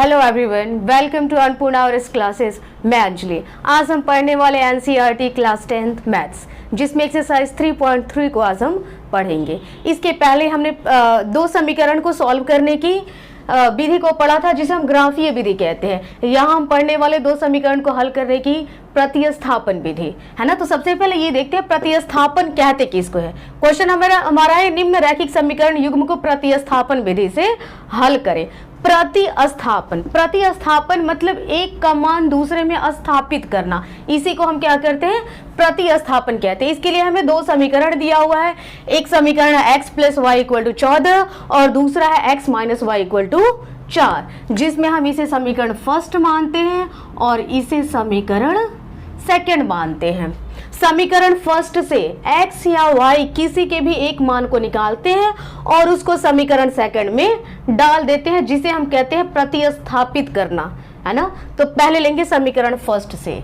Hello everyone, welcome to Annapurna और इस classes. मैं अंजलि। आज हम पढ़ने वाले एनसीईआरटी क्लास 10th मैथ्स, जिसमें एक्सरसाइज 3.3 को आज हम पढ़ेंगे। इसके पहले हमने दो समीकरण को सॉल्व करने की विधि को पढ़ा था, जिसे हम ग्राफीय विधि कहते हैं। यहाँ हम पढ़ने वाले दो समीकरण को हल करने की प्रतिस्थापन विधि है ना। तो सबसे पहले ये देखते हैं प्रतिस्थापन कहते किसको है। क्वेश्चन हमारा है निम्न रैखिक समीकरण युग्म को प्रतिस्थापन विधि से हल करें। प्रतिस्थापन मतलब एक का मान दूसरे में स्थापित करना, इसी को हम क्या करते हैं, प्रतिस्थापन कहते हैं। इसके लिए हमें दो समीकरण दिया हुआ है। एक समीकरण है x + y = 14 और दूसरा है x - y = 4, जिसमें हम इसे समीकरण फर्स्ट मानते हैं और इसे समीकरण सेकंड मानते हैं। समीकरण फर्स्ट से x या y किसी के भी एक मान को निकालते हैं और उसको समीकरण सेकंड में डाल देते हैं, जिसे हम कहते हैं प्रतिस्थापित करना, है ना। तो पहले लेंगे समीकरण फर्स्ट से।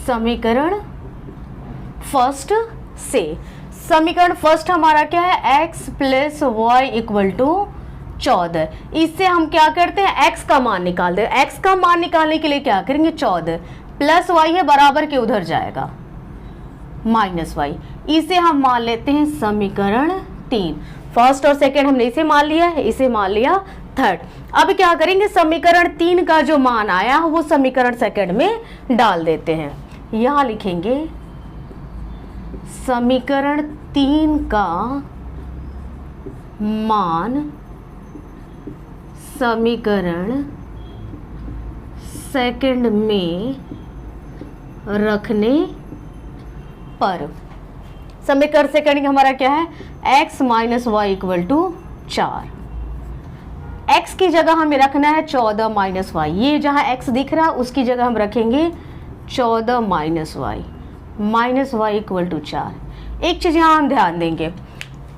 समीकरण फर्स्ट से समीकरण फर्स्ट हमारा क्या है, x + y = 14। इससे हम क्या करते हैं, x का मान निकालते हैं। x का मान निकालने के लिए क्या करेंगे, 14 प्लस y है बराबर के उधर जाएगा -y। इसे हम मान लेते हैं समीकरण 3। फर्स्ट और सेकंड हमने इसे मान लिया है, इसे मान लिया थर्ड। अब क्या करेंगे, समीकरण 3 का जो मान आया वो समीकरण सेकंड में डाल देते हैं। यहां लिखेंगे समीकरण 3 का मान समीकरण सेकंड में रखने पर समीकरण सेकंड हमारा क्या है, x - y = 4। x की जगह हमें रखना है 14 - y। ये जहां x दिख रहा है उसकी जगह हम रखेंगे 14 - y = 4। एक चीज यहां हम ध्यान देंगे,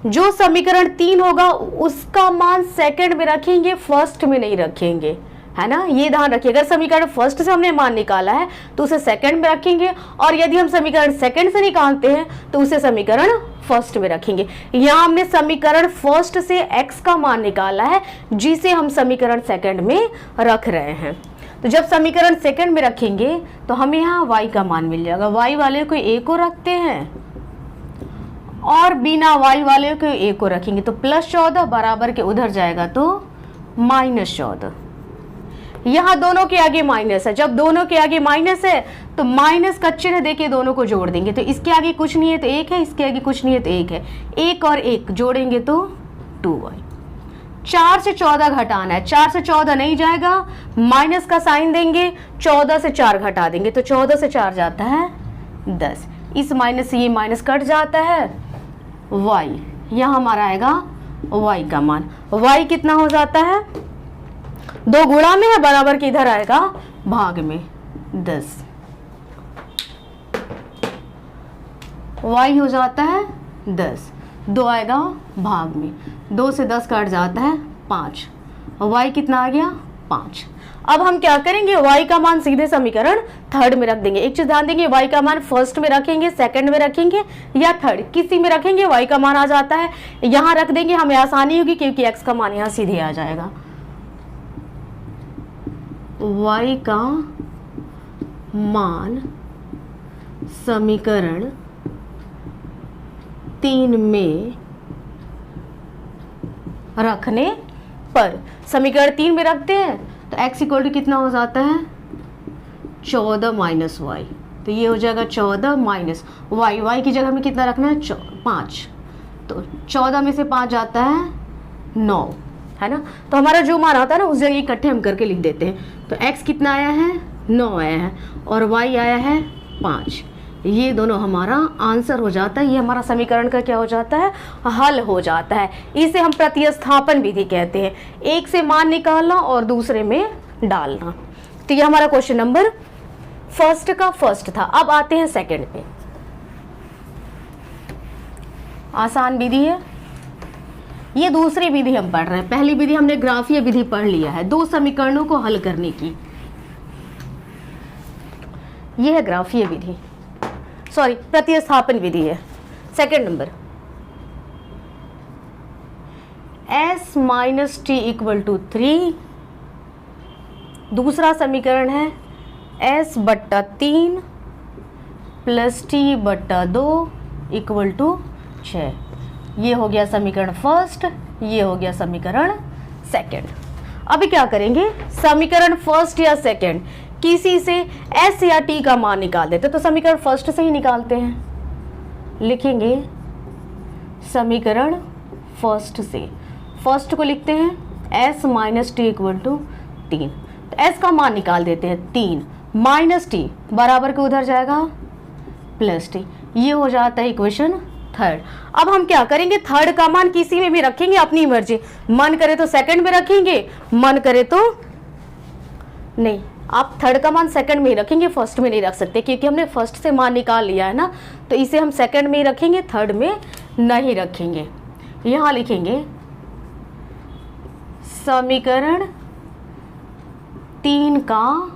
जो समीकरण 3 होगा उसका मान सेकंड में रखेंगे, फर्स्ट में नहीं रखेंगे, है ना। ये ध्यान रखिए, अगर समीकरण फर्स्ट से हमने मान निकाला है तो उसे सेकंड में रखेंगे, और यदि हम समीकरण सेकंड से निकालते हैं तो उसे समीकरण फर्स्ट में रखेंगे। यहाँ हमने समीकरण फर्स्ट से x का मान निकाला है, जिसे हम समीकरण सेकंड में रख रहे हैं। तो जब समीकरण सेकंड में रखेंगे तो हमें यहाँ y का मान मिल जाएगा। y वाले को a को रखते हैं और बिना y वाले को a को रखेंगे, तो +14 बराबर के उधर जाएगा तो -14। यहाँ दोनों के आगे माइनस है, जब दोनों के आगे माइनस है तो माइनस का चिन्ह देके दोनों को जोड़ देंगे। तो इसके आगे कुछ नहीं है तो 1 है, इसके आगे कुछ नहीं है तो 1 है। 1 और 1 जोड़ेंगे तो 2y। 4 से 14 घटाना है, 4 से 14 नहीं जाएगा, माइनस का साइन देंगे, 14 से 4 घटा देंगे तो 14 से 4 जाता है 10। इस माइनस से ये माइनस कट जाता है, y यहाँ हमारा आएगा y का मान। y कितना हो जाता है, 2 गुणा में है बराबर के इधर आएगा भाग में 10। y हो जाता है 10, 2 आएगा भाग में, 2 से 10 कट जाता है 5। y कितना आ गया, 5। अब हम क्या करेंगे, y का मान सीधे समीकरण थर्ड में रख देंगे। एक चीज ध्यान देंगे, y का मान फर्स्ट में रखेंगे, सेकंड में रखेंगे या थर्ड, किसी में रखेंगे y का मान आ जाता है। यहां रख देंगे, हमें आसानी होगी क्योंकि x का मान यहां सीधे आ जाएगा। y का मान समीकरण 3 में रखने पर, समीकरण 3 में रखते हैं तो x = कितना हो जाता है, 14 - y। तो ये हो जाएगा 14 - y की जगह में कितना रखना है, 5। तो 14 में से 5 जाता है 9, है ना। तो हमारा जो मान आता है ना उस जगह इकट्ठे हम करके लिख देते हैं। तो x कितना आया है, 9 आया है, और y आया है 5। ये दोनों हमारा आंसर हो जाता है। ये हमारा समीकरण का क्या हो जाता है, हल हो जाता है। इसे हम प्रतिस्थापन विधि कहते हैं, एक से मान निकालना और दूसरे में डालना। तो ये हमारा क्वेश्चन नंबर फर्स्ट का फर्स्ट था। अब आते हैं सेकंड पे। आसान विधि है, ये दूसरी विधि हम पढ़ रहे हैं। पहली विधि हमने ग्राफीय विधि पढ़ लिया है, दो समीकरणों को हल करने की। यह है ग्राफीय विधि, सॉरी प्रतिस्थापन विधि है। Second number, s minus T equal to 3। दूसरा समीकरण है s बट्टा 3 प्लस टी बट्टा 2 इक्वल टू 6। ये हो गया समीकरण फर्स्ट, ये हो गया समीकरण सेकंड। अभी क्या करेंगे, समीकरण फर्स्ट या सेकंड किसी से s या t का मान निकाल देते, तो समीकरण फर्स्ट से ही निकालते हैं। लिखेंगे समीकरण फर्स्ट से, फर्स्ट को लिखते हैं s minus T equal to 3। तो s का मान निकाल देते हैं 3 माइनस टी बराबर के उधर जाएगा प्लस टी। ये हो जाता है इक्वेशन थर्ड। अब हम क्या करेंगे, थर्ड का मान किसी में भी रखेंगे अपनी मर्जी, मन करे तो सेकंड में रखेंगे, मन करे तो नहीं। आप थर्ड का मान सेकंड में ही रखेंगे, फर्स्ट में नहीं रख सकते, क्योंकि हमने फर्स्ट से मान निकाल लिया है ना, तो इसे हम सेकंड में ही रखेंगे, थर्ड में नहीं रखेंगे। यहां लिखेंगे समीकरण 3 का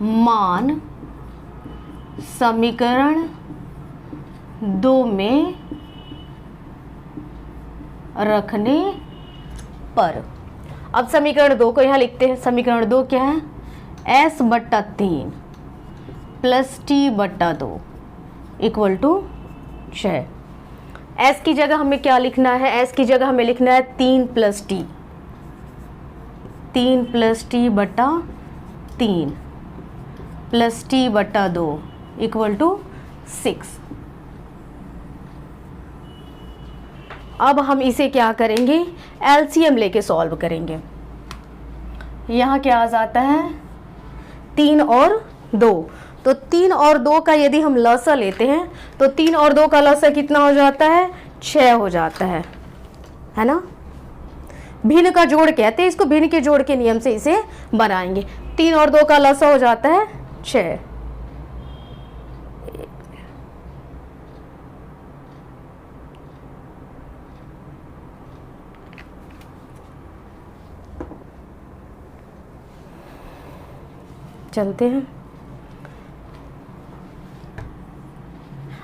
मान समीकरण 2 में रखने पर। अब समीकरण 2 को यहां लिखते हैं। समीकरण 2 क्या है, s बट्टा 3 प्लस टी बट्टा 2 इक्वल टू 6। s की जगह हमें क्या लिखना है, s की जगह हमें लिखना है 3 प्लस टी, 3 प्लस टी बट्टा 3 प्लस टी बट्टा 2 इक्वल टू 6। अब हम इसे क्या करेंगे, एलसीएम लेके सॉल्व करेंगे। यहाँ क्या आ जाता है 3 और 2, तो 3 और 2 का यदि हम लसा लेते हैं तो 3 और 2 का लसा कितना हो जाता है, 6 हो जाता है ना। भिन्न का जोड़ कहते हैं इसको, भिन्न के जोड़ के नियम से इसे बनाएंगे। 3 और 2 का लसा हो जाता है 6। चलते हैं।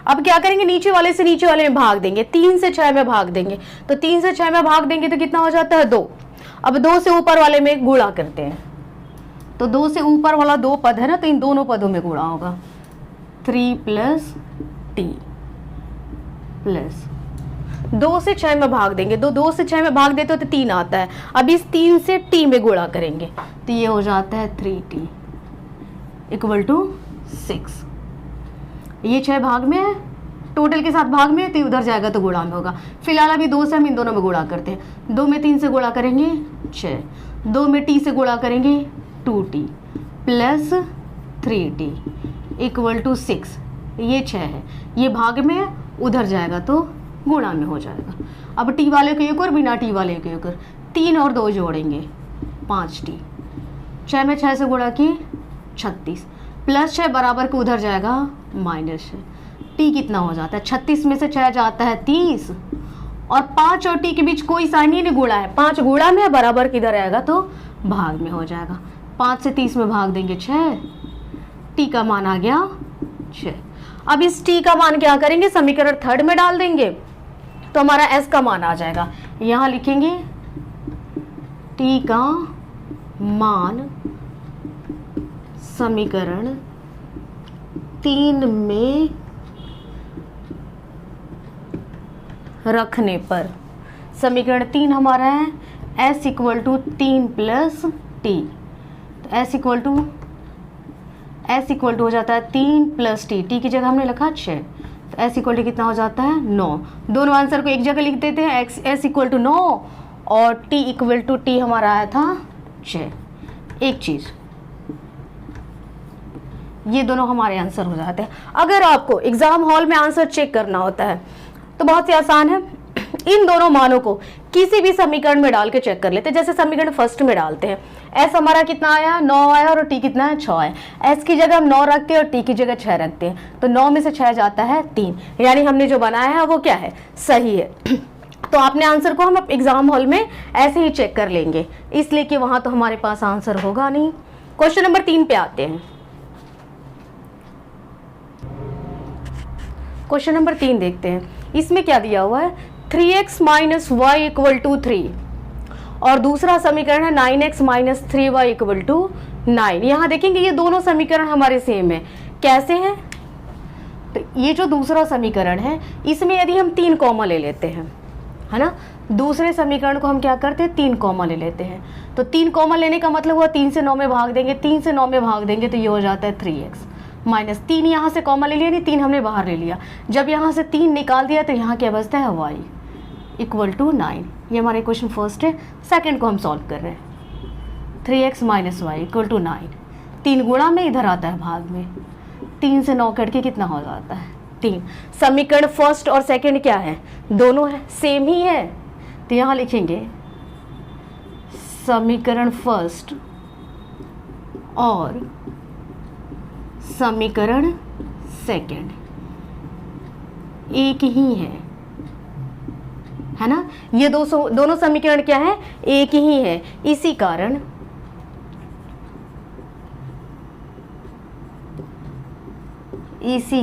अब क्या करेंगे, नीचे वाले से नीचे वाले में भाग देंगे, 3 से 6 में भाग देंगे। तो 3 से 6 में भाग देंगे तो कितना हो जाता है 2। अब 2 से ऊपर वाले में गुणा करते हैं, तो 2 से ऊपर वाला 2 पद है ना, तो इन दोनों पदों में गुणा होगा। 3 प्लस टी प्लस 2 से 6 में भाग देंगे, 2 से 6 में भाग देते हो तो 3 आता है। अब इस 3 से टी में गुणा करेंगे तो ये हो जाता है 3t इक्वल टू 6। ये 6 भाग में है, टोटल के साथ भाग में, तो उधर जाएगा तो गुणा में होगा। फिलहाल अभी 2 से हम इन दोनों में गुणा करते हैं। 2 में 3 से गुणा करेंगे 6, 2 में t से गुणा करेंगे 2t plus 3t equal to 6। ये 6 है, ये भाग में है, उधर जाएगा तो गुणा में हो जाएगा। अब t वाले को एक और, बिना t वाले को एक और, 3 और 2 जोड़ेंगे 5t, 6 में 6 से गुणा की 36 प्लस 6 बराबर के उधर जाएगा माइनस 6। टी कितना हो जाता है, 36 में से 6 जाता है 30, और 5 और टी के बीच कोई साइन ही नहीं गुणा है, 5 गुणा में, बराबर किधर आएगा तो भाग में हो जाएगा। 5 से 30 में भाग देंगे 6, टी का मान आ गया 6। अब इस टी का मान क्या करेंगे, समीकरण थर्ड में डाल देंगे तो हमारा एस का मान आ जाएगा। यहां लिखेंगे टी का मान समीकरण 3 में रखने पर। समीकरण 3 हमारा है s equal to 3 plus T, तो s इक्वल टू हो जाता है 3 प्लस टी, टी की जगह हमने लिखा 6, तो s इक्वल टू कितना हो जाता है 9। दोनों आंसर को एक जगह लिख देते हैं, s इक्वल टू 9 और t इक्वल टू टी हमारा आया था 6। एक चीज़, ये दोनों हमारे आंसर हो जाते हैं। अगर आपको एग्जाम हॉल में आंसर चेक करना होता है तो बहुत ही आसान है, इन दोनों मानों को किसी भी समीकरण में डाल के चेक कर लेते हैं। जैसे समीकरण फर्स्ट में डालते हैं, s हमारा कितना आया 9 आया और t कितना है 6 है। s की जगह हम 9 रखते हैं और t की जगह 6 रखते हैं, तो 9 में से 6 जाता है 3, यानी हमने जो बनाया है वो क्या है, सही है। तो आपने आंसर को हम एग्जाम हॉल में ऐसे ही चेक कर लेंगे, इसलिए कि वहां तो हमारे पास आंसर होगा नहीं। क्वेश्चन नंबर 3 पे आते हैं। क्वेश्चन नंबर 3 देखते हैं, इसमें क्या दिया हुआ है, 3x minus Y equal to 3 और दूसरा समीकरण है 9x minus 3y equal to 9। यहाँ देखेंगे ये दोनों समीकरण हमारे सेम है। कैसे हैं? तो ये जो दूसरा समीकरण है इसमें यदि हम 3 कॉमा ले लेते हैं, है ना, दूसरे समीकरण को हम क्या करते हैं 3 कॉमा ले लेते हैं। तो 3 कॉमा लेने का मतलब हुआ 3 से 9 में भाग देंगे, 3 से 9 में भाग देंगे तो ये हो जाता है 3x माइनस 3 यहाँ से कॉमा ले लिया, नहीं 3 हमने बाहर ले लिया। जब यहाँ से 3 निकाल दिया तो यहाँ क्या बचता है y इक्वल टू 9। ये हमारा क्वेश्चन फर्स्ट है। सेकंड को हम सॉल्व कर रहे हैं। 3x minus Y equal to 9, 3 गुणा में इधर आता है भाग में, 3 से 9 कट के कितना हो जाता है 3। समीकरण फर्स्ट और सेकंड क्या है? दोनों है, सेम ही है। तो यहाँ लिखेंगे समीकरण फर्स्ट और समीकरण सेकंड एक ही है ना। ये दोनों समीकरण क्या है? एक ही है। इसी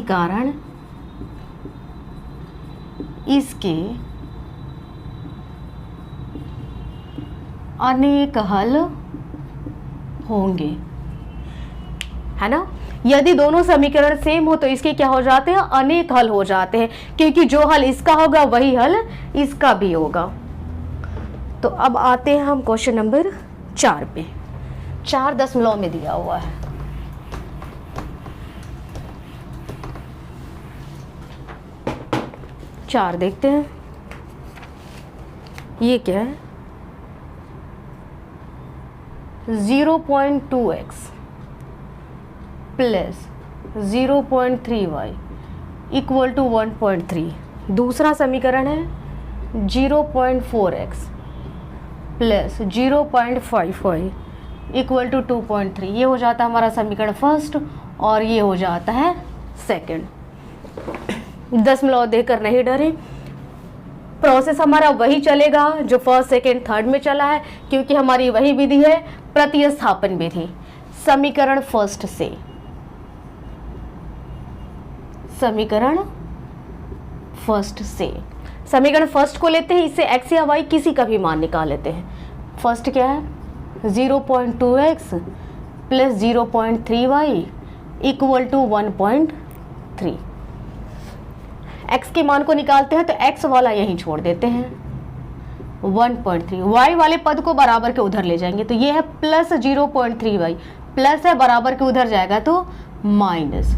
कारण इसके अनेक हल होंगे, है ना। यदि दोनों समीकरण सेम हो तो इसके क्या हो जाते हैं? अनेक हल हो जाते हैं, क्योंकि जो हल इसका होगा वही हल इसका भी होगा। तो अब आते हैं हम क्वेश्चन नंबर 4 पे। 4 दशमलव में दिया हुआ है। चार देखते हैं ये क्या है। 0.2x plus 0.3y equal to 1.3। दूसरा समीकरण है 0.4x plus 0.5y equal to 2.3। ये हो जाता है हमारा समीकरण फर्स्ट और ये हो जाता है सेकंड। दशमलव देकर नहीं डरे, प्रोसेस हमारा वही चलेगा जो फर्स्ट सेकंड थर्ड में चला है, क्योंकि हमारी वही विधि है प्रतिस्थापन विधि। समीकरण फर्स्ट से समीकरण फर्स्ट को लेते हैं, इससे x या y किसी का भी मान निकाल लेते हैं। फर्स्ट क्या है? 0.2x plus 0.3y equal to 1.3। x के मान को निकालते हैं तो x वाला यहीं छोड़ देते हैं 1.3। y वाले पद को बराबर के उधर ले जाएंगे तो ये है प्लस 0.3y, प्लस है बराबर के उधर जाएगा तो माइनस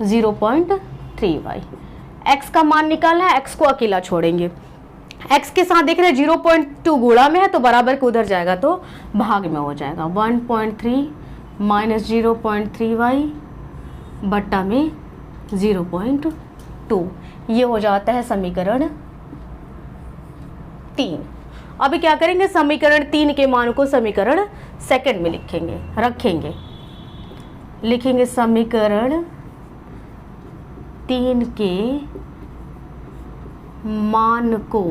0.3y। x का मान निकालना है, x को अकेला छोड़ेंगे। x के साथ देख रहे हैं 0.2 गुणा में है तो बराबर के उधर जाएगा तो भाग में हो जाएगा 1.3 माइनस 0.3y बट्टा में 0.2। ये हो जाता है समीकरण 3। अभी क्या करेंगे? समीकरण 3 के मान को समीकरण सेकंड में लिखेंगे समीकरण 3 के मान को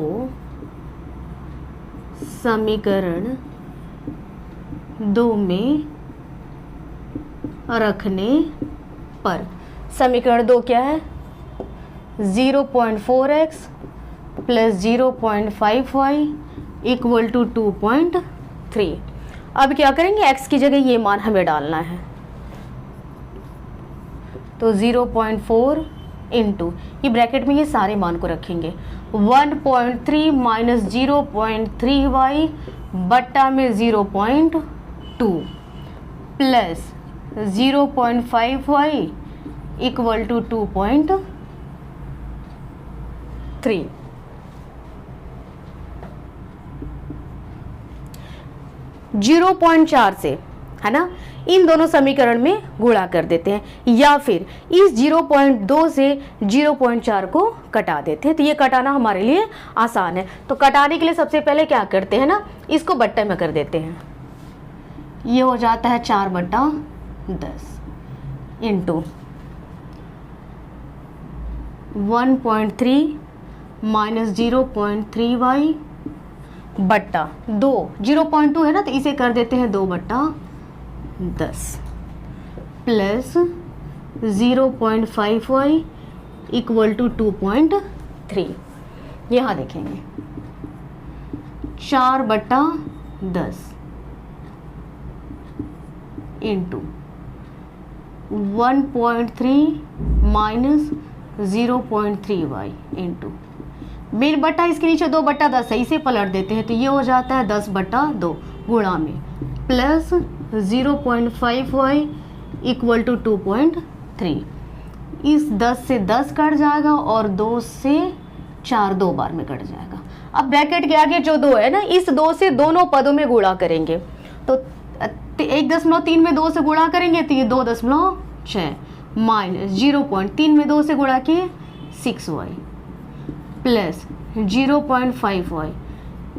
समीकरण 2 में रखने पर। समीकरण 2 क्या है? 0.4x plus 0.5y equal to 2.3। अब क्या करेंगे? x की जगह ये मान हमें डालना है तो 0.4 इंटू ये ब्रैकेट में ये सारे मान को रखेंगे 1.3 माइनस 0.3y बट्टा में 0.2 plus 0.5y equal to 2.3। Zero 0.4 से, है ना, इन दोनों समीकरण में गुणा कर देते हैं, या फिर इस 0.2 से 0.4 को कटा देते हैं। तो ये कटाना हमारे लिए आसान है। तो कटाने के लिए सबसे पहले क्या करते हैं ना, इसको बट्टे में कर देते हैं। ये हो जाता है 4/10 इंटू 1.3 माइनस 0.3y बट्टा 2। 0.2 है ना तो इसे कर देते हैं 2/10 प्लस 0.5y इक्वल टू 2.3। यहाँ देखेंगे 4/10 into 1.3 minus 0.3y into main बट्टा इसके नीचे 2/10 है, इसे पलट देते हैं तो ये हो जाता है 10/2 गुणा में प्लस 0.5y इक्वल टू 2.3। इस 10 से 10 कट जाएगा और 2 से 4 2 बार में कट जाएगा। अब ब्रैकेट के आगे जो 2 है ना, इस 2 से दोनों पदों में गुणा करेंगे तो 1.3 में 2 से गुणा करेंगे तो ये 2.6 माइनस 0.3 में 2 से गुणा किए 6y plus 0.5y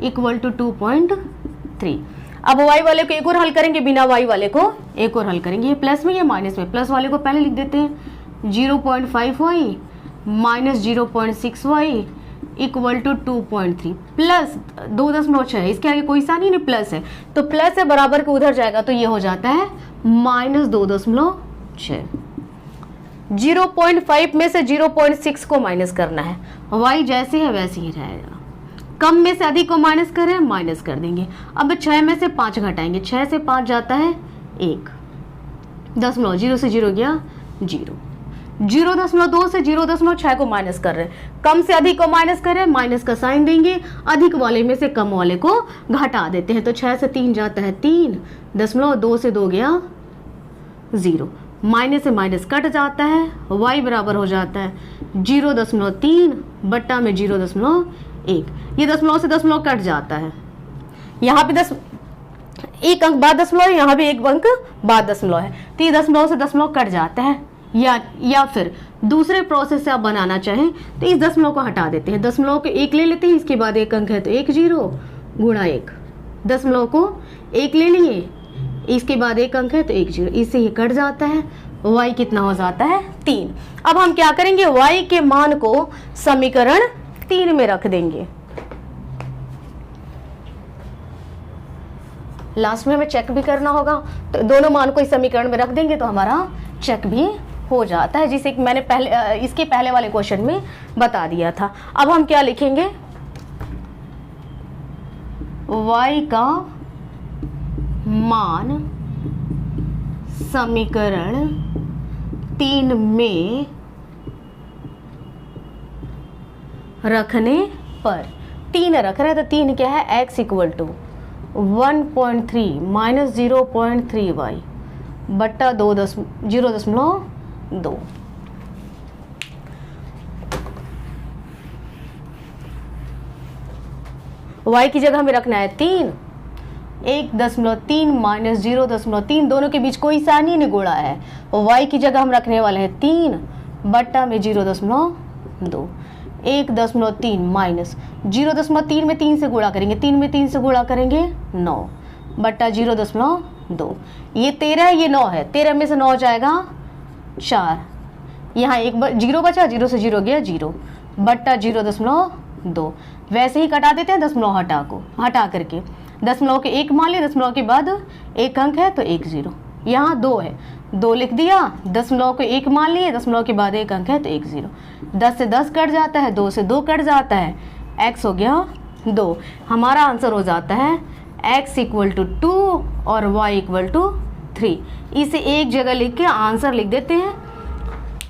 equal to 2.3। अब y वाले को एक और हल करेंगे, बिना y वाले को एक और हल करेंगे, ये प्लस में ये माइनस में, प्लस वाले को पहले लिख देते हैं 0.5y minus 0.6y equal to 2.3 plus 2.6 है, इसके आगे कोई सा नहीं प्लस है तो प्लस है बराबर के उधर जाएगा तो ये हो जाता है माइनस 2.6। 0.5 में से 0.6 को माइनस करना है, y जैसे है वैसे ही रहेगा। कम में से अधिक को माइनस करें, माइनस कर देंगे। अब 6 में से 5 घटाएंगे, 6 से 5 जाता है 1, 0 से 0 गया 0, 0.2 से 0.6 को माइनस कर रहे हैं। कम से अधिक को माइनस करें, माइनस का साइन देंगे, अधिक वाले में से कम वाले को घटा देते हैं तो 6 से 3 जाता है 3, 0.2 से 2 गया 0, माइनस से माइनस कट जाता है, y बराबर हो जाता है 0.3 बट्टा में 0.1। ये दशमलव से दशमलव कट जाता है, यहाँ पे एक अंक बाद दशमलव है, यहाँ भी एक अंक बाद दशमलव है तो ये दशमलव से दशमलव कट जाता है। या फिर दूसरे प्रोसेस से आप बनाना चाहें तो इस दशमलव को हटा देते हैं, दशमलव को 1 ले लेते हैं, इसके बाद एक अंक है तो 1 0 गुणा 1, दशमलव को 1 ले लिए, इसके बाद एक अंक है तो 1 0, इससे ये कट जाता है। y कितना हो जाता है 3। अब हम क्या करेंगे, y के मान को समीकरण 3 में रख देंगे। लास्ट में हमें चेक भी करना होगा तो दोनों मान को इस समीकरण में रख देंगे तो हमारा चेक भी हो जाता है, जिसे मैंने इसके पहले वाले क्वेश्चन में बता दिया था। अब हम क्या लिखेंगे, y का मान समीकरण 3 में रखने पर, 3 रख रहे हैं तो 3 क्या है, x equal to 1.3 minus 0.3y बट्टा 0.2। y की जगह हमें रखना है 3, 1.3 माइनस 0.3, दोनों के बीच कोई सा नहीं गुणा है, y की जगह हम रखने वाले हैं 3 बट्टा में 0.2। 1.3 माइनस 0.3 में 3 से गुणा करेंगे, 3 में 3 से गुणा करेंगे 9 बट्टा 0.2। ये 13 है, ये 9 है, 13 में से 9 जाएगा 4, यहाँ एक 0 बचा, 0 से 0 गया 0 बट्टा 0.2। वैसे ही कटा देते हैं दशमलव हटा करके, दशमलव के 1 मान लिया, दशमलव के बाद एक अंक है तो 1 0, यहाँ 2 है 2 लिख दिया, दशमलव को 1 मान लिए, दशमलव के बाद एक अंक है तो 1 0, 10 से 10 कट जाता है, 2 से 2 कट जाता है, x हो गया 2। हमारा आंसर हो जाता है x इक्वल टू 2 और y इक्वल टू 3। इसे एक जगह लिख के आंसर लिख देते हैं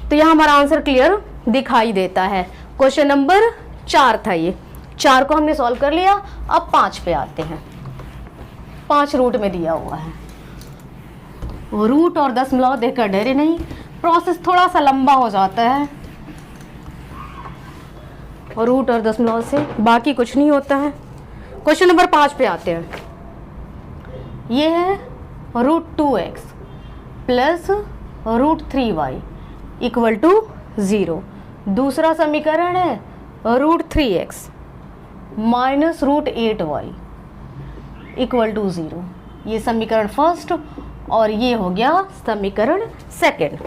तो यहाँ हमारा आंसर क्लियर दिखाई देता है। क्वेश्चन नंबर 4 था ये, 4 को हमने सॉल्व कर लिया। अब 5 पे आते हैं। 5 रूट में दिया हुआ है, रूट और दशमलव देखकर डरे नहीं, प्रोसेस थोड़ा सा लंबा हो जाता है रूट और दशमलव से, बाकी कुछ नहीं होता है। क्वेश्चन नंबर 5 पे आते हैं। ये है √2x plus √3y equal to 0। दूसरा समीकरण है √3x minus √8y equal to 0। ये समीकरण फर्स्ट और ये हो गया समीकरण सेकंड।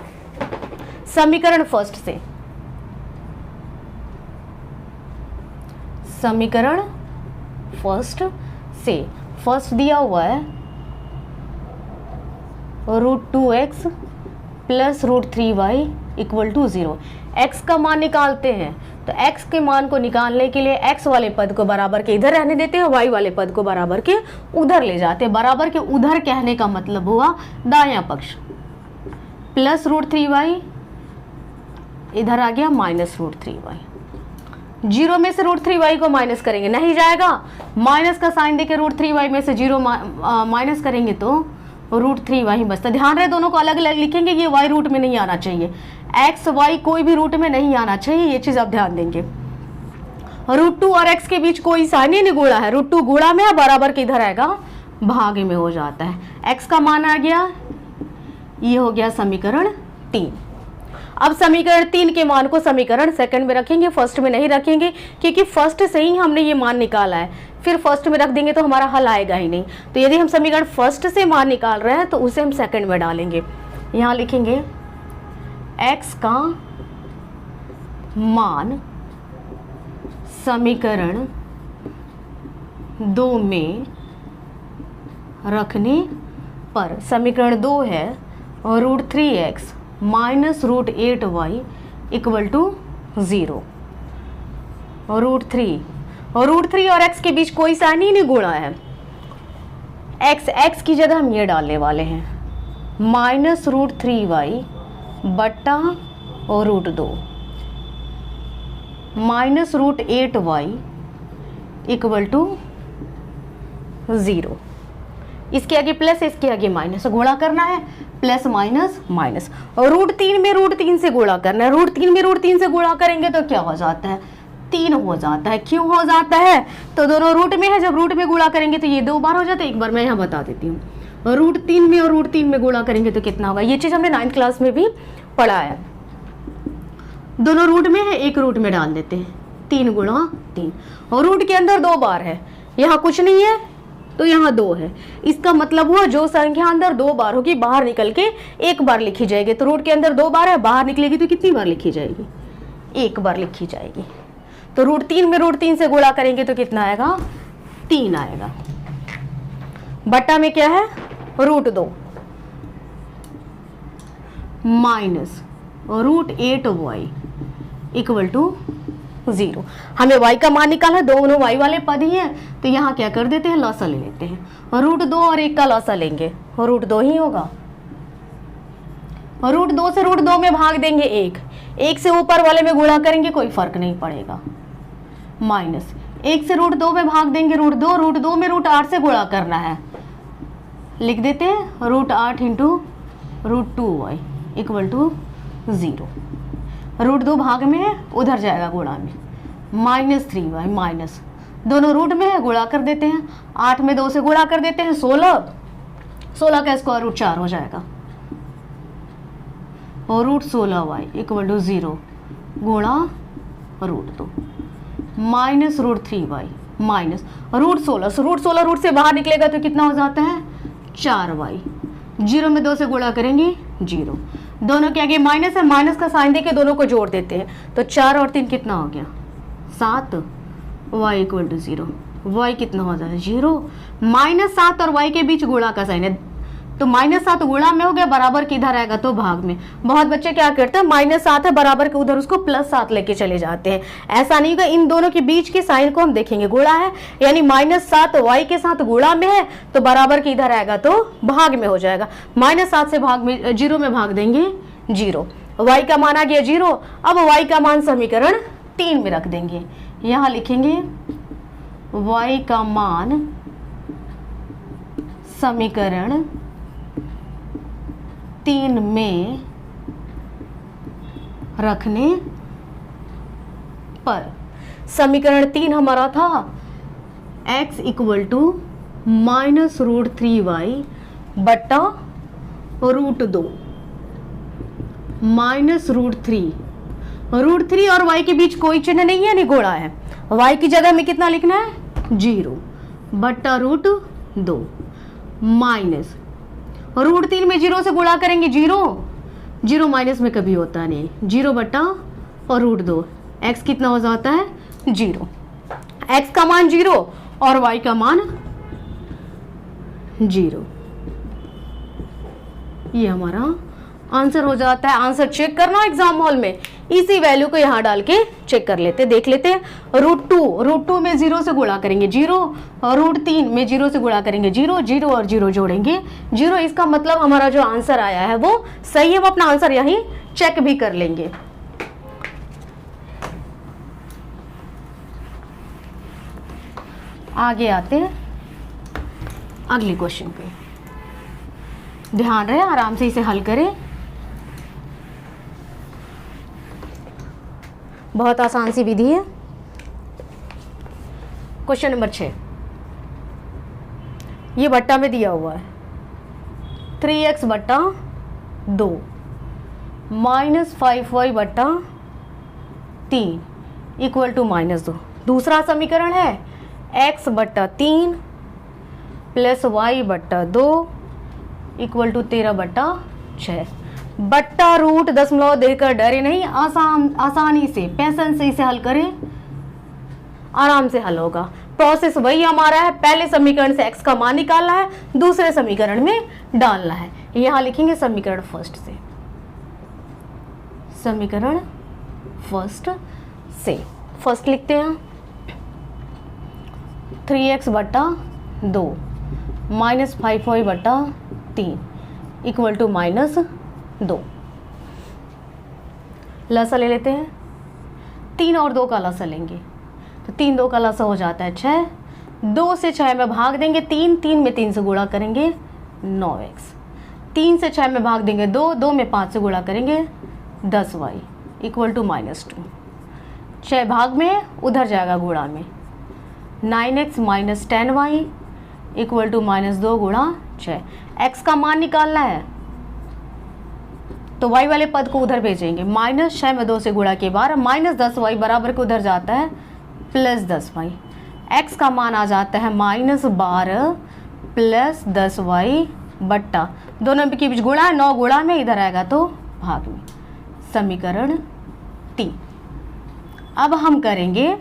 समीकरण फर्स्ट से, समीकरण फर्स्ट से फर्स्ट दिया हुआ है √2x plus √3y equal to 0। x का मान निकालते हैं, तो x के मान को निकालने के लिए x वाले पद को बराबर के इधर रहने देते हैं, y वाले पद को बराबर के उधर ले जाते हैं। बराबर के उधर कहने का मतलब हुआ दायां पक्ष प्लस √3y, इधर आ गया माइनस √3y। 0 में से √3y को माइनस करेंगे, नहीं जाएगा, माइनस का साइन देके √3y में से 0 माइनस करेंगे तो √3y बचता। ध्यान रहे दोनों को अलग अलग लिखेंगे, ये y रूट में नहीं आना चाहिए, x y कोई भी रूट में नहीं आना चाहिए, ये चीज आप ध्यान देंगे। √2 और x के बीच कोई साइन ही नहीं गुणा है, √2 गुणा में है, बराबर के इधर आएगा भागे में हो जाता है। x का मान आ गया, ये हो गया समीकरण 3। अब समीकरण 3 के मान को समीकरण सेकंड में रखेंगे, फर्स्ट में नहीं रखेंगे, क्योंकि फर्स्ट से ही हमने ये मान निकाला है, फिर फर्स्ट में रख देंगे तो हमारा हल आएगा ही नहीं। तो यदि हम समीकरण फर्स्ट से मान निकाल रहे हैं तो उसे हम सेकंड में डालेंगे। यहाँ लिखेंगे x का मान समीकरण 2 में रखने पर, समीकरण 2 है √3x minus √8y equal to 0। √3 और x के बीच कोई साइन ही नहीं गुणा है, x की जगह हम ये डालने वाले हैं, माइनस √3y बट्टा और √2 माइनस √8y इक्वल टू 0। इसके आगे प्लस, इसके आगे माइनस, गुणा करना है, प्लस माइनस माइनस, और √3 में √3 से गुणा करना है। √3 में √3 से गुणा करेंगे तो क्या हो जाता है, 3 हो जाता है। क्यों हो जाता है, तो दोनों रूट में है, जब रूट में गुणा करेंगे तो ये 2 बार हो जाता है। एक बार मैं यहाँ बता देती हूँ, √3 में और √3 में गुणा करेंगे तो कितना होगा, ये चीज हमने 9th क्लास में भी पढ़ा है। दोनों रूट में है, एक रूट में डाल देते हैं, 3 गुणा 3, और रूट के अंदर 2 बार है, यहाँ कुछ नहीं है तो यहाँ 2 है। इसका मतलब हुआ जो संख्या अंदर 2 बार होगी बाहर निकल के 1 बार लिखी जाएगी। तो रूट के अंदर 2 बार है, बाहर निकलेगी तो कितनी बार लिखी जाएगी, 1 बार लिखी जाएगी। तो √3 में √3 से गुणा करेंगे तो कितना आएगा, 3 आएगा। बट्टा में क्या है, √2 माइनस √8y इक्वल टू 0। हमें y का मान निकालना, दोनों y वाले पद ही हैं, तो यहाँ क्या कर देते हैं, लॉसा ले लेते हैं, और √2 और 1 का लॉसा लेंगे, और √2 ही होगा। और √2 से √2 में भाग देंगे 1 से ऊपर वाले में गुणा करेंगे, कोई फर्क नहीं पड़ेगा, माइनस 1 से √2 में भाग देंगे √2 में √8 से गुणा करना है, लिख देते हैं √8 इंटू √2y इक्वल टू 0। √2 भाग में है, उधर जाएगा गुणा में, -3y माइनस, दोनों रूट में है, गुणा कर देते हैं, 8 में 2 से गुणा कर देते हैं, 16 का स्क्वायर रूट 4 हो जाएगा, और √16y इक्वल टू 0 गुणा √2 माइनस √3y माइनस √16 रूट से बाहर निकलेगा तो कितना हो जाता है, 4y, 0 में 2 से गुणा करेंगे 0, दोनों के आगे माइनस है, माइनस का साइन देके दोनों को जोड़ देते हैं, तो 4 और 3 कितना हो गया, 7, y इक्वल टू 0, y कितना हो जाता है 0, -7 और y के बीच गुणा का साइन है, तो -7 गुणा में हो गया, बराबर किधर आएगा तो भाग में। बहुत बच्चे क्या करते हैं, -7 है बराबर के उधर उसको +7 लेके चले जाते हैं, ऐसा नहीं होगा। इन दोनों के बीच के साइन को हम देखेंगे, गुणा है यानी -7 y के साथ गुणा में है तो बराबर के इधर आएगा तो भाग में हो जाएगा, -7 से भाग में 0 में भाग देंगे 0, y का मान आ गया 0। अब y का मान समीकरण 3 में रख देंगे, यहाँ लिखेंगे y का मान समीकरण 3 में रखने पर, समीकरण 3 हमारा था x इक्वल टू -√3y बट्टा √2 -√3 और y के बीच कोई चिन्ह नहीं है, नहीं घोड़ा है, y की जगह में कितना लिखना है 0 बट्टा √2 माइनस √3 में 0 से गुणा करेंगे 0 माइनस में कभी होता नहीं, 0 बट्टा और √2, x कितना हो जाता है 0, x का मान 0 और y का मान 0, ये हमारा आंसर हो जाता है। आंसर चेक करना एग्जाम हॉल में इसी वैल्यू को यहाँ डाल के चेक कर लेते, देख लेते हैं। √2 में 0 से गुणा करेंगे 0, और √3 में 0 से गुणा करेंगे 0, 0 और 0 जोड़ेंगे 0। इसका मतलब हमारा जो आंसर आया है वो सही है। हम अपना आंसर यहीं चेक भी कर लेंगे। आगे आते हैं अगली क्वेश्चन पे। ध्यान रहे, आराम से इसे हल करें। बहुत आसान सी विधि है। क्वेश्चन नंबर 6, ये बट्टा में दिया हुआ है 3x बट्टा 2 -5y बट्टा 3 इक्वल टू -2। दूसरा समीकरण है x बट्टा 3 प्लस y बट्टा 2 इक्वल टू 13 बट्टा 6। बट्टा रूट दशमलव देकर डरे नहीं, आसानी से पैसन से इसे हल करें, आराम से हल होगा। प्रोसेस वही हमारा है, पहले समीकरण से x का मान निकालना है, दूसरे समीकरण में डालना है। यहां लिखेंगे समीकरण फर्स्ट से, समीकरण फर्स्ट से फर्स्ट लिखते हैं 3x बट्टा 2 -5y बट्टा 3 इक्वल टू -2। लसा ले लेते हैं, 3 और 2 का लसा लेंगे तो 3 2 का लसा हो जाता है 6। 2 से 6 में भाग देंगे 3 में 3 से गुणा करेंगे 9x। 3 से 6 में भाग देंगे 2 में 5 से गुणा करेंगे 10y इक्वल टू -2। 6 भाग में उधर जाएगा गुणा में 9x - 10y इक्वल टू -2 गुणा 6। x का मान निकालना है तो y वाले पद को उधर भेजेंगे, -6 में 2 से गुणा के 12 -10y बराबर के उधर जाता है +10y। x का मान आ जाता है -12 + 10y बट्टा दोनों के बीच गुणा है, 9 गुणा में इधर आएगा तो भाग में। समीकरण 3। अब हम करेंगे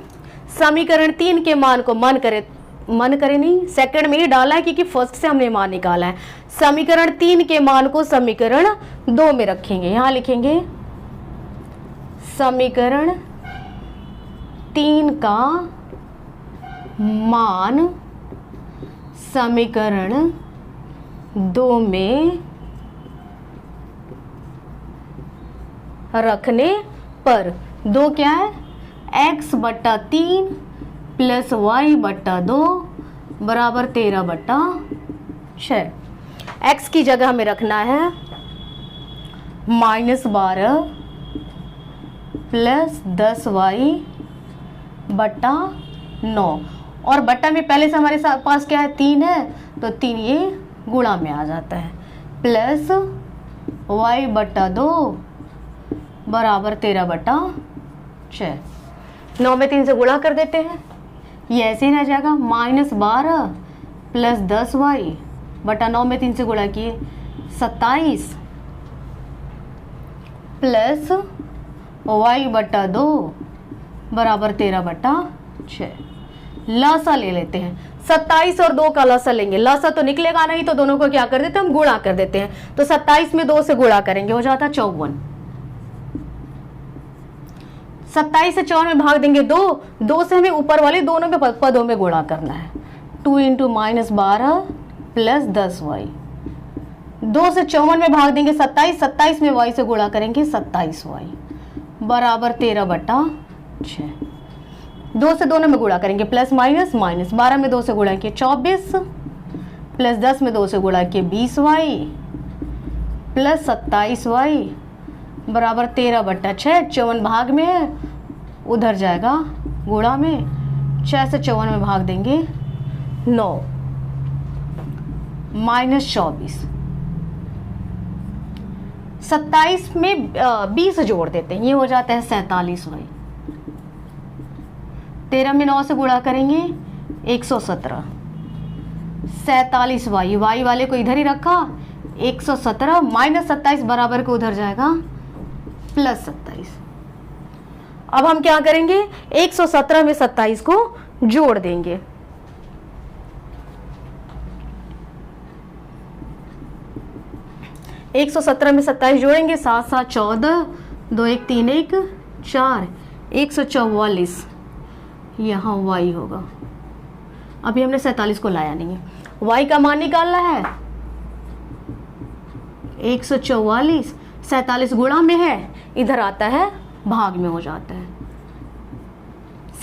समीकरण 3 के मान को मन करे नहीं, सेकंड में ही डाला है क्योंकि फर्स्ट से हमने मान निकाला है। समीकरण 3 के मान को समीकरण 2 में रखेंगे। यहां लिखेंगे समीकरण 3 का मान समीकरण 2 में रखने पर 2 क्या है, x बट्टा 3 प्लस y बट्टा 2 बराबर 13 बट्टा 6। x की जगह हमें रखना है -12 प्लस 10y बट्टा 9, और बट्टा में पहले से हमारे पास क्या है 3 है तो 3 ये गुणा में आ जाता है, प्लस y बट्टा 2 बराबर 13 बट्टा 6। 9 में 3 से गुणा कर देते हैं, ये ऐसे ही रह जाएगा -12 प्लस 10y बटा 9 में 3 से गुणा किए 27 प्लस y बटा 2 बराबर 13 बटा 6। लसा ले लेते हैं, 27 और 2 का लसा लेंगे, लसा तो निकलेगा नहीं तो दोनों को क्या कर देते हैं हम गुणा कर देते हैं। तो 27 में 2 से गुणा करेंगे हो जाता 54। 27 से 54 में भाग देंगे 2 से हमें ऊपर वाले दोनों के पदों में गुणा करना है। 2 × -12 प्लस 10y। 2 से 54 में भाग देंगे 27 में y से गुणा करेंगे 27y बराबर 13 बटा 6। 2 से दोनों में गुणा करेंगे प्लस माइनस, 12 में 2 से गुणा किए 24 प्लस 10 में 2 से गुणा किए 20y प्लस 27y बराबर 13 बट्टा 6। 54 भाग में है उधर जाएगा गुणा में, 6 से 54 में भाग देंगे 9 -24। 27 में 20 जोड़ देते हैं, ये हो जाता है 47y। 13 में 9 से गुणा करेंगे 117, 47y, y वाले को इधर ही रखा 117 -27 बराबर को उधर जाएगा +27। अब हम क्या करेंगे 117 में 27 को जोड़ देंगे, एक 117 में 27 जोड़ेंगे 7 7 14, 2 1 3 1 4, 144 यहाँ y होगा। अभी हमने 47 को लाया नहीं है, y का मान निकालना है 144, 47 गुणा में है, इधर आता है भाग में हो जाता है,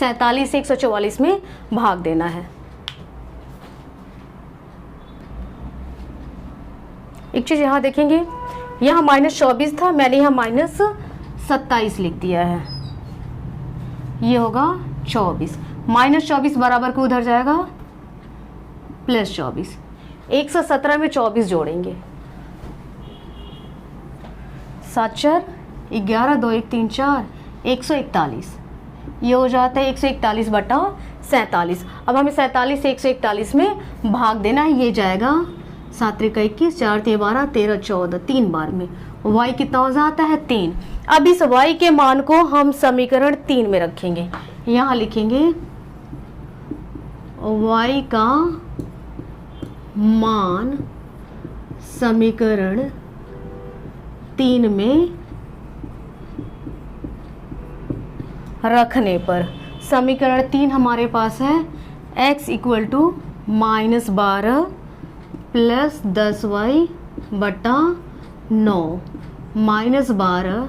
47 से 144 में भाग देना है। एक चीज यहाँ देखेंगे, यहाँ -24 था, मैंने यहाँ -27 लिख दिया है, ये होगा 24, -24 बराबर को उधर जाएगा +24, 117 में 24 जोड़ेंगे, 7 4 11 2 1 3 4 141, ये हो जाता है 141 बटा 47। अब हमें 47 से 141 में भाग देना है, ये जाएगा 7 3 21 4 3 12 13 14, 3 बार में y कितना हो जाता है 3। अब इस y के मान को हम समीकरण 3 में रखेंगे, यहाँ लिखेंगे y का मान समीकरण 3 में रखने पर, समीकरण 3 हमारे पास है x equal to -12 plus 10y बटा 9, -12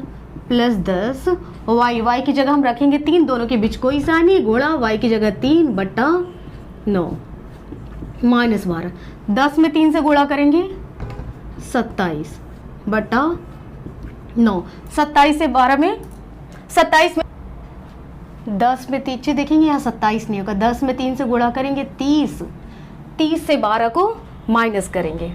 प्लस 10 y की जगह हम रखेंगे 3, दोनों के बीच कोई सा नहीं, गुणा y की जगह 3 बटा 9, -12, 10 में 3 से गुणा करेंगे 27 बटा 9, 27 से 12 में 27 में 10 में 3 देखेंगे, यहाँ 27 नहीं होगा, 10 में 3 से गुणा करेंगे 30, 30 से 12 को माइनस करेंगे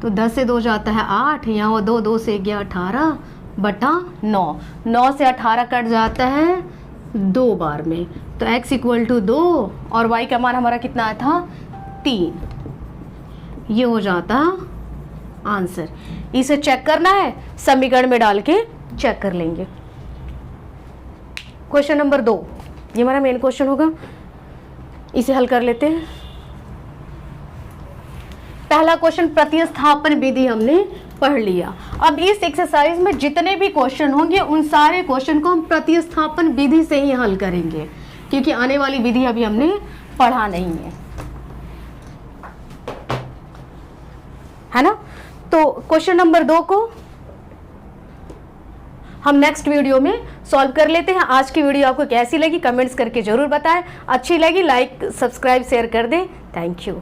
तो 10 से 2 जाता है 8, यहाँ वो 2 से 1 18 बटा 9, 9 से 18 कट जाता है 2 बार में, तो x इक्वल टू 2 और y का मान हमारा कितना आया था 3, ये हो जाता आंसर। इसे चेक करना है, समीकरण में डाल के चेक कर लेंगे। क्वेश्चन नंबर 2, ये हमारा मेन क्वेश्चन होगा, इसे हल कर लेते हैं। पहला क्वेश्चन प्रतिस्थापन विधि हमने पढ़ लिया। अब इस एक्सरसाइज में जितने भी क्वेश्चन होंगे उन सारे क्वेश्चन को हम प्रतिस्थापन विधि से ही हल करेंगे, क्योंकि आने वाली विधि अभी हमने पढ़ा नहीं है ना। तो क्वेश्चन नंबर 2 को हम नेक्स्ट वीडियो में सॉल्व कर लेते हैं। आज की वीडियो आपको कैसी लगी कमेंट्स करके जरूर बताएं, अच्छी लगी लाइक सब्सक्राइब शेयर कर दें। Thank you.